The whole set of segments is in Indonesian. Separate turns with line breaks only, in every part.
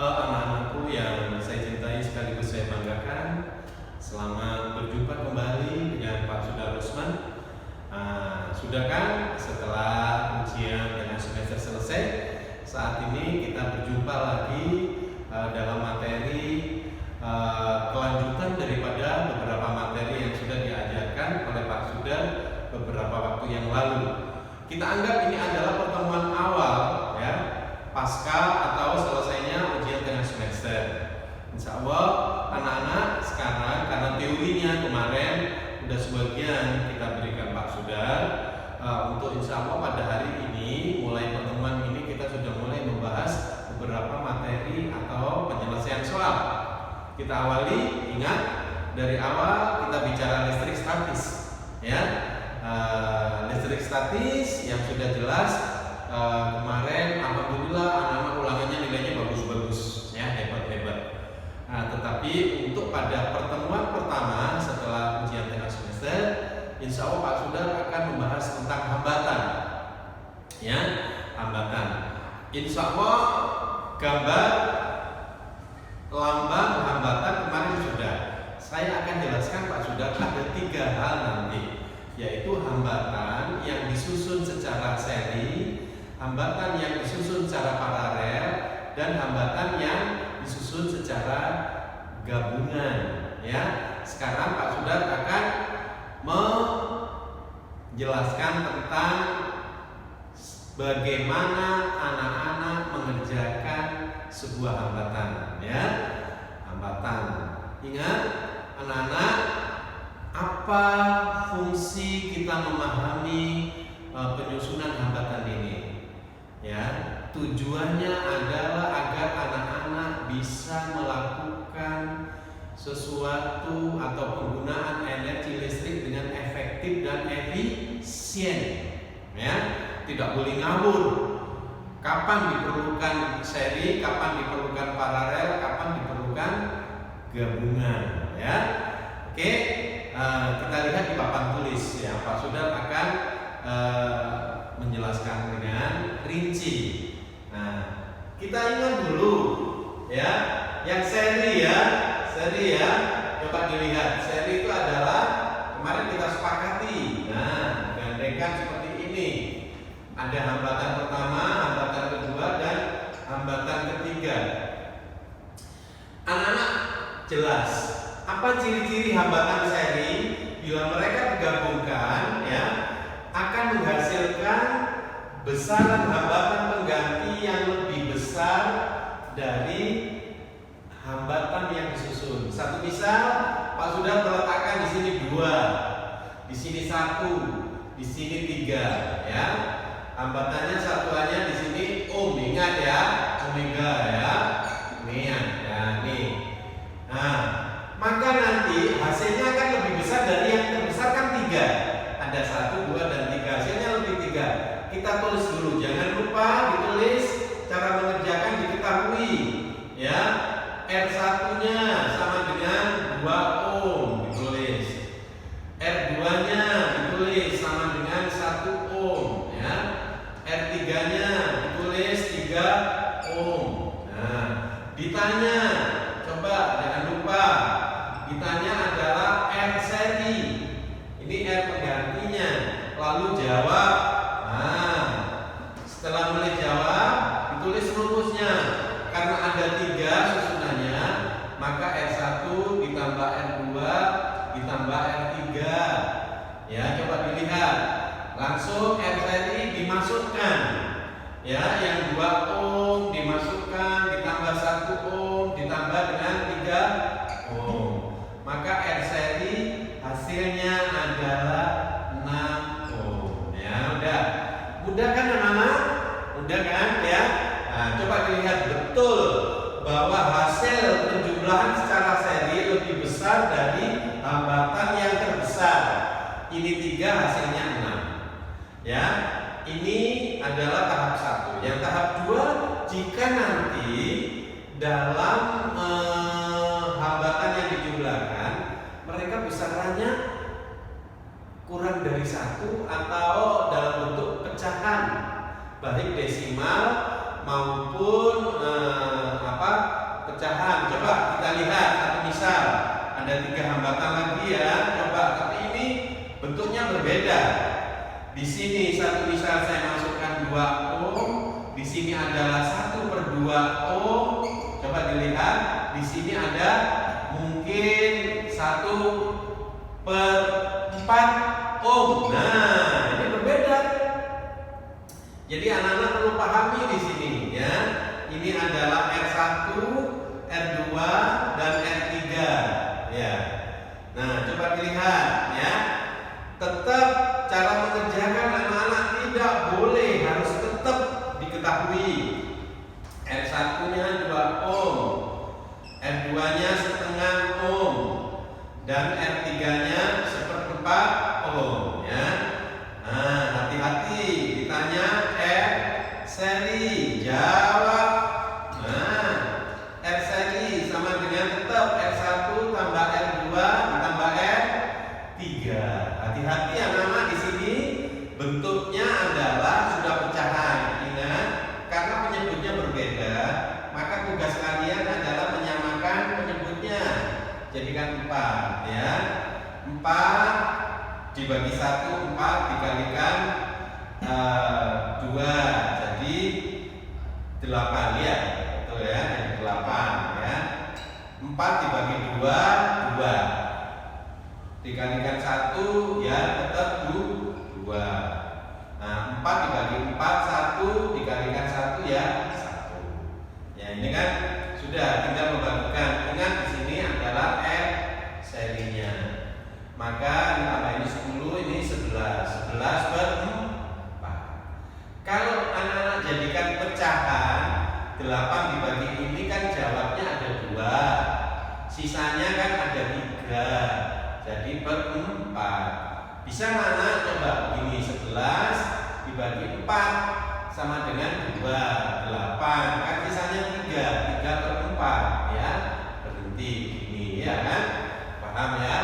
Anak-anakku yang saya cintai sekaligus saya banggakan, selamat berjumpa kembali dengan Pak Sudha Rusman. Sudah kan setelah ujian dengan semester selesai, saat ini kita berjumpa lagi dalam materi kelanjutan daripada beberapa materi yang sudah diajarkan oleh Pak Sudha beberapa waktu yang lalu. Kita anggap ini adalah pertemuan awal ya, pasca atau selesainya ujian tengah semester. Insya Allah anak-anak sekarang karena teorinya kemarin sudah sebagian kita berikan Pak Sudha, untuk insya Allah pada hari ini mulai pertemuan ini kita sudah mulai membahas beberapa materi atau penyelesaian soal. Kita awali, ingat dari awal kita bicara listrik statis ya. Listrik statis yang sudah jelas kemarin alhamdulillah anak-anak ulangannya nilainya bagus-bagus ya, hebat-hebat. Tetapi untuk pada pertemuan pertama setelah ujian tengah semester, insya Allah Pak Sudha akan membahas tentang hambatan ya, hambatan. Insya Allah gambar lambang hambatan kemarin sudah saya akan jelaskan Pak Sudha, ada 3 hal nanti, yaitu hambatan yang disusun secara seri, hambatan yang disusun secara paralel, dan hambatan yang disusun secara gabungan ya. Sekarang Pak Sudha akan menjelaskan tentang bagaimana anak-anak mengerjakan sebuah hambatan ya. Hambatan, ingat anak-anak, apa fungsi kita memahami penyusunan hambatan ini ya? Tujuannya adalah agar anak-anak bisa melakukan sesuatu atau penggunaan energi listrik dengan efektif dan efisien ya. Tidak boleh ngawur. Kapan diperlukan seri, kapan diperlukan paralel, kapan diperlukan gabungan ya. Oke. Kita lihat di papan tulis ya, Pak Sudha akan menjelaskan dengan rinci. Nah, kita ingat dulu ya, yang seri ya, coba dilihat. Seri itu adalah kemarin kita sepakati. Nah, gandenkan seperti ini. Ada hambatan pertama, hambatan kedua, dan hambatan ketiga. Anak-anak jelas apa ciri-ciri hambatan seri? Bila mereka digabungkan ya, akan menghasilkan besaran hambatan pengganti yang lebih besar dari hambatan yang disusun. Satu misal, Pak Sudha meletakkan di sini 2, di sini 1, di sini 3 ya. Hambatannya satuannya di sini ingat ya, omega ya. Ingat ya, nih. Nah, maka nanti hasilnya akan lebih besar dari yang terbesar kan 3. Ada 1, 2, dan 3. Hasilnya lebih 3. Kita tulis dulu, jangan lupa ditulis. Cara mengerjakan diketahui ya. R1-nya sama dengan 2 ohm ditulis. R2-nya ditulis sama dengan 1 ohm ya. R3-nya ditulis 3 ohm. Nah, ditanya, coba jangan lupa, ditanya adalah R seri. Ini R penggantinya. Lalu jawab. Nah, setelah mulai jawab, ditulis rumusnya. Karena ada 3 susunannya, maka R1 ditambah R2 ditambah R3. Ya, coba dilihat. Langsung R seri dimasukkan. Ya, yang 2 ohm dimasukkan, ditambah 1 ohm ditambah dengan 3 ohm. Maka R seri hasilnya adalah 6 ohm. Ya, udah. Mudah kan anak-anak? Mudah kan ya? Nah, coba dilihat betul bahwa hasil penjumlahan secara seri lebih besar dari hambatan yang terbesar. Ini 3, hasilnya 6. Ya, ini adalah tahap 1. Yang tahap 2, jika nanti dalam hambatan yang dijumlahkan mereka besarannya kurang dari 1 atau dalam bentuk pecahan, baik desimal maupun ada 3 hambatan lagi ya. Coba, tapi ini bentuknya berbeda. Di sini satu misal saya masukkan 2 ohm, di sini adalah 1/2 ohm. Coba dilihat, di sini ada mungkin 1/4 ohm. Nah, ini berbeda. Jadi anak-anak perlu pahami di sini ya. Ini adalah R1, R2 dan R3 ya. Nah, coba dilihat ya. Tetap cara mengerjakan anak-anak tidak boleh, harus tetap diketahui. R1-nya 2 ohm, R2-nya 1/2 ohm, dan R3-nya 1/4 ohm ya. Nah, hati-hati ditanya R seri, jawab. Nah, R seri sama dengan tetap R1 tambah R2 ditambah R3. Hati-hati anak-anak, di sini bentuknya adalah sudah pecahan. Ingat, karena penyebutnya berbeda, maka tugas kalian adalah menyamakan penyebutnya. Jadikan 4 ya. 4 dibagi 1, 4 dikalikan 2, jadi 8 ya. Betul ya, jadi 8 ya. 4 dibagi 2, 2 dikalikan 1 ya, tetap 2. Nah, 4 dibagi 4, 1 dikalikan 1 ya, 1. Ya, ini kan sudah tinggal membagikan. Ingat, di sini adalah R serinya. Maka ditambah ini 10, ini 11. 11/4. Kalau anak-anak jadikan pecahan, 8 dibagi ini kan jawabnya ada 2. Sisanya kan ada 3. Jadi per 4. Bisa anak-anak coba begini, 11 dibagi 4 sama dengan 2, 8. Kan sisanya 3 per 4 ya. Berhenti ini ya kan? Paham ya?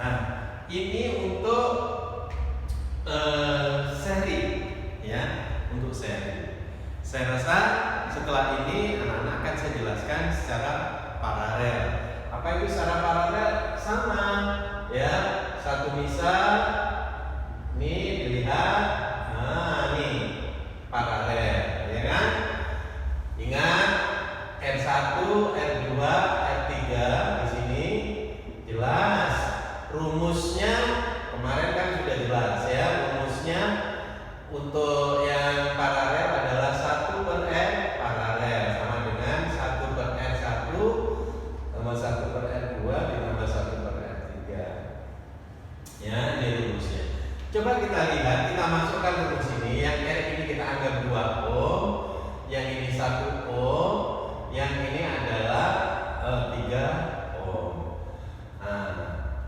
Nah, ini untuk seri ya, untuk seri. Saya rasa setelah ini anak-anak akan saya jelaskan secara paralel. Apa itu secara paralel? Sama ya, satu misal nih dilihat. Nah, nih paralel ya kan? Ingat R1, R2, R3 di sini jelas. Rumusnya kemarin kan sudah jelas ya. Rumusnya untuk yang paralel adalah 1/R paralel sama dengan 1/R1 tambah 1/R2 ditambah 1/R3. Ya, ini rumusnya. Coba kita lihat, kita masukkan rumus ini. Yang R ini kita anggap 2 ohm, yang ini 1 ohm, yang ini adalah 3 ohm. Nah,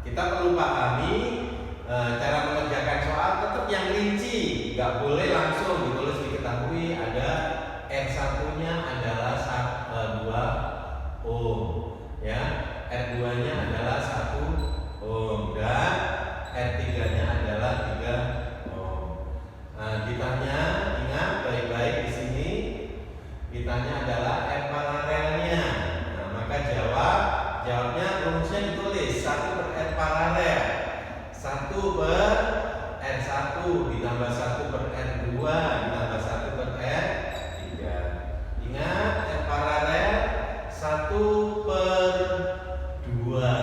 kita perlu pahami cara mengerjakan soal tetap yang rinci, nggak boleh langsung ditulis. Diketahui ada R1-nya adalah 2 ohm ya, R2-nya adalah 1 ohm dan R3-nya adalah 3 ohm. Nah, ditanya, ingat baik-baik di sini, ditanya adalah R paralelnya. Nah, maka jawabnya rumusnya ditulis 1/R paralel, 1/R1 ditambah 1/R2 ditambah 1/R3. Ingat, R paralel 1/2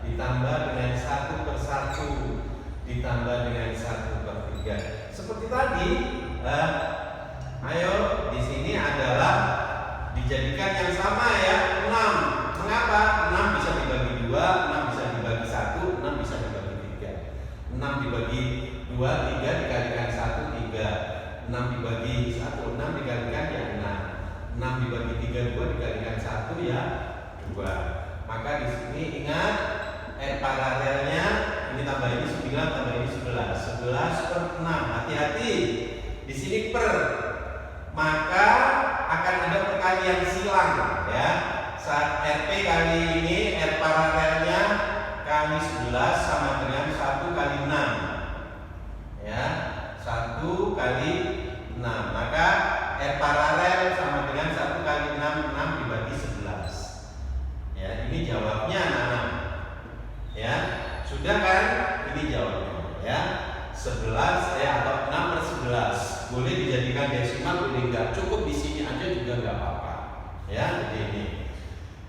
ditambah dengan 1/1 ditambah dengan 1/3. Seperti tadi, ayo di sini adalah dijadikan yang sama ya, 6. Mengapa? 6 bisa dibagi 2, 6 bisa dibagi 1, 6 bisa dibagi 3. 6 dibagi 2, 3 dikalikan 1, 3. 6 dibagi 1, 6 dikalikan ya 6. 6 dibagi 3, 2 dikalikan 1 ya 2. Maka di sini ingat R paralelnya ini tambah ini 9 tambah ini 11. 11/6. Hati-hati. Di sini per. Maka akan ada perkalian silang ya. Saat RP kali ini R paralelnya kali 11 sama dengan 1 kali 6. Ya, 1 kali 6. Maka R paralel sama dengan 1 kali 6, 6 dibagi 11. Ya, ini jawabnya.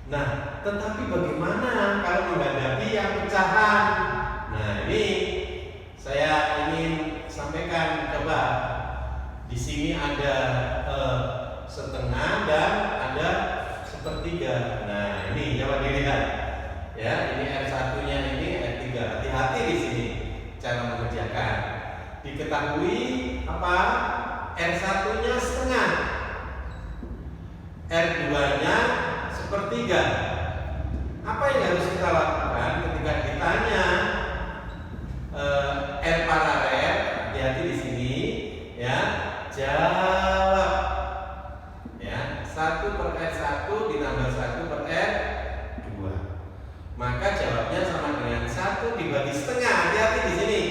Nah, tetapi bagaimana kalau menghadapi yang pecahan? Nah, ini saya ingin sampaikan. Coba di sini ada setengah dan ada sepertiga. Nah, ini coba dilihat. Ya, ini R1-nya, ini R3. Hati-hati di sini cara mengerjakan. Diketahui apa? R1-nya setengah, R2-nya sepertiga. Apa yang harus kita lakukan ketika ditanya R paralel? Hati-hati di sini, ya. Jawab, ya. 1 per R1 ditambah 1 per R2. Maka jawabnya sama dengan 1 dibagi setengah. Hati-hati di sini.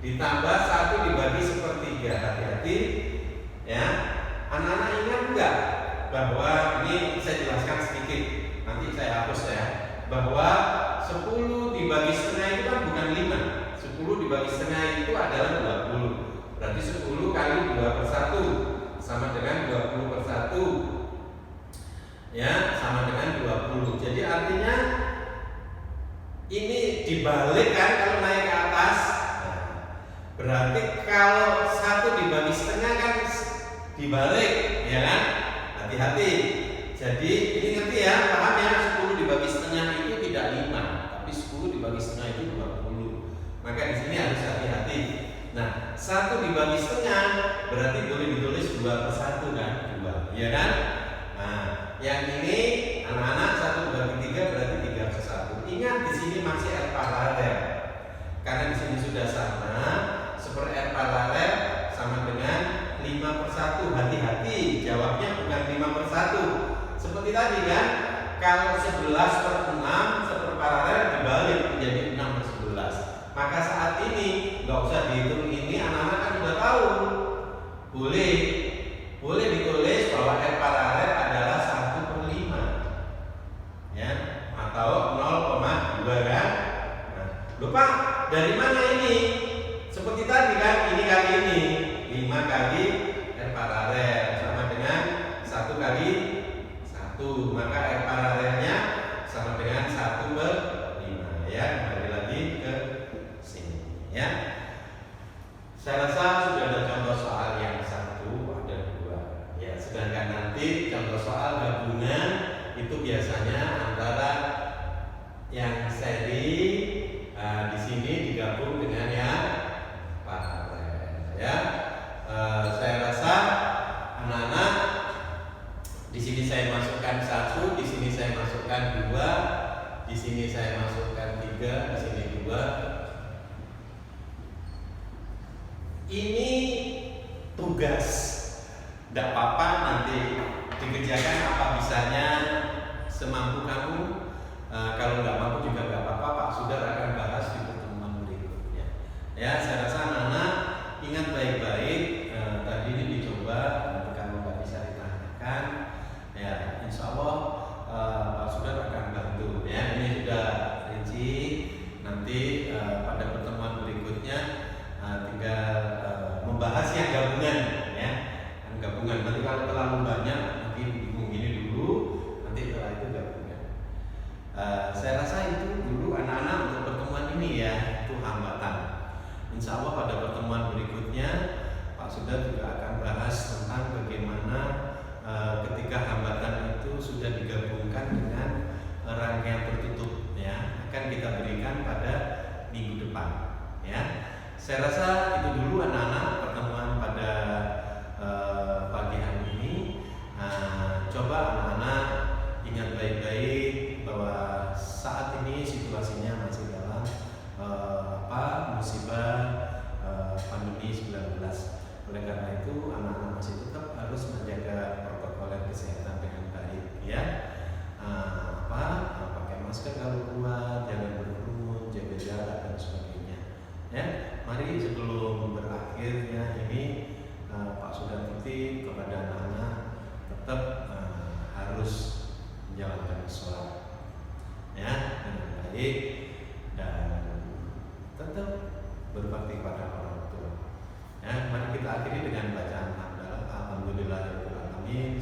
Ditambah 1 dibagi sepertiga. Hati-hati, ya. Anak-anak ingat enggak bahwa ini saya jelaskan sedikit, nanti saya hapus ya, bahwa 10 dibagi setengah itu kan bukan 5. 10 dibagi setengah itu adalah 20. Berarti 10 kali 2 per 1 sama dengan 20 per 1, ya, sama dengan 20. Jadi artinya ini dibalik kan kalau naik ke atas. Nah, berarti kalau 1 dibagi setengah kan dibalik, ya kan? Hati-hati. Jadi ini ngerti ya, paham ya? 10 dibagi setengah itu tidak 5, tapi 10 dibagi setengah itu 20. Maka di sini harus hati-hati. Nah, 1 dibagi setengah berarti boleh ditulis 2 per 1 kan? 2, ya kan? Nah, yang ini anak-anak 1 dibagi 3 berarti 3 per 1. Ingat di sini masih R paralel. Karena di sini sudah sama, seper R paralel sama dengan 5 per 1. Hati-hati, jawabnya bukan 5 per 1. Seperti tadi kan, kalau 11 per 6 seper paralel dibalik menjadi 6 per 11. Maka saat ini nggak usah dihitung ini, anak-anak kan udah tahu. Boleh ditulis bahwa R paralel adalah 1 per 5, ya, atau 0,2 kan. Nah, lupa dari mana ini? Seperti tadi kan, ini kali ini 5 kali R paralel sama dengan 1 kali 1. Maka R paralelnya sama dengan 1 per 5, ya. Kembali lagi ke sini, ya. Saya rasa sudah ada contoh soal yang 1, ada 2, ya. Sedangkan nanti contoh soal gabungan itu biasanya antara yang seri di sini digabung dengan yang paralel, ya. Saya rasa anak-anak di sini saya masukkan 1, di sini saya masukkan 2, di sini saya masukkan 3, di sini 2. Ini tugas, tidak apa-apa nanti dikerjakan apa bisanya semampu kamu. Kalau nggak mampu juga nggak apa-apa, Pak Sudar akan bahas di pertemuan berikutnya. Ya, saya rasa anak-anak ingat baik-baik. Tadi ini dicoba, nanti kalau nggak bisa ditanyakan, ya insya Allah Pak Sudar akan bantu. Ya, ini sudah rinci. Nanti pada pertemuan berikutnya tinggal membahas yang gabungan, ya, yang gabungan. Nanti kalau terlalu banyak nanti bingung, ini dulu, nanti setelah itu gabungan. Saya rasa itu dulu anak-anak untuk pertemuan ini, ya, itu hambatan. Insya Allah pada pertemuan berikutnya Pak Sudar juga akan bahas tentang bagaimana ketika hambatan itu sudah digabungkan dengan rangkaian tertutup, ya, akan kita berikan pada minggu depan, ya. Saya rasa itu dulu anak-anak pertemuan pada pagi hari ini. Coba anak-anak ingat baik-baik bahwa saat ini situasinya masih dalam musibah pandemi 19. Oleh karena itu anak-anak masih tetap harus menjaga protokol kesehatan dengan baik, ya. Pakai masker kalau keluar, jangan berkerumun, jaga jarak dan sebagainya, ya. Mari sebelum berakhirnya ini Pak Sudar titip kepada anak-anak tetap harus menjalankan sholat, ya, dengan baik dan tetap berbakti pada orang tua. Ya, mari kita akhiri dengan bacaan hamdalah. Alhamdulillahirabbil alamin.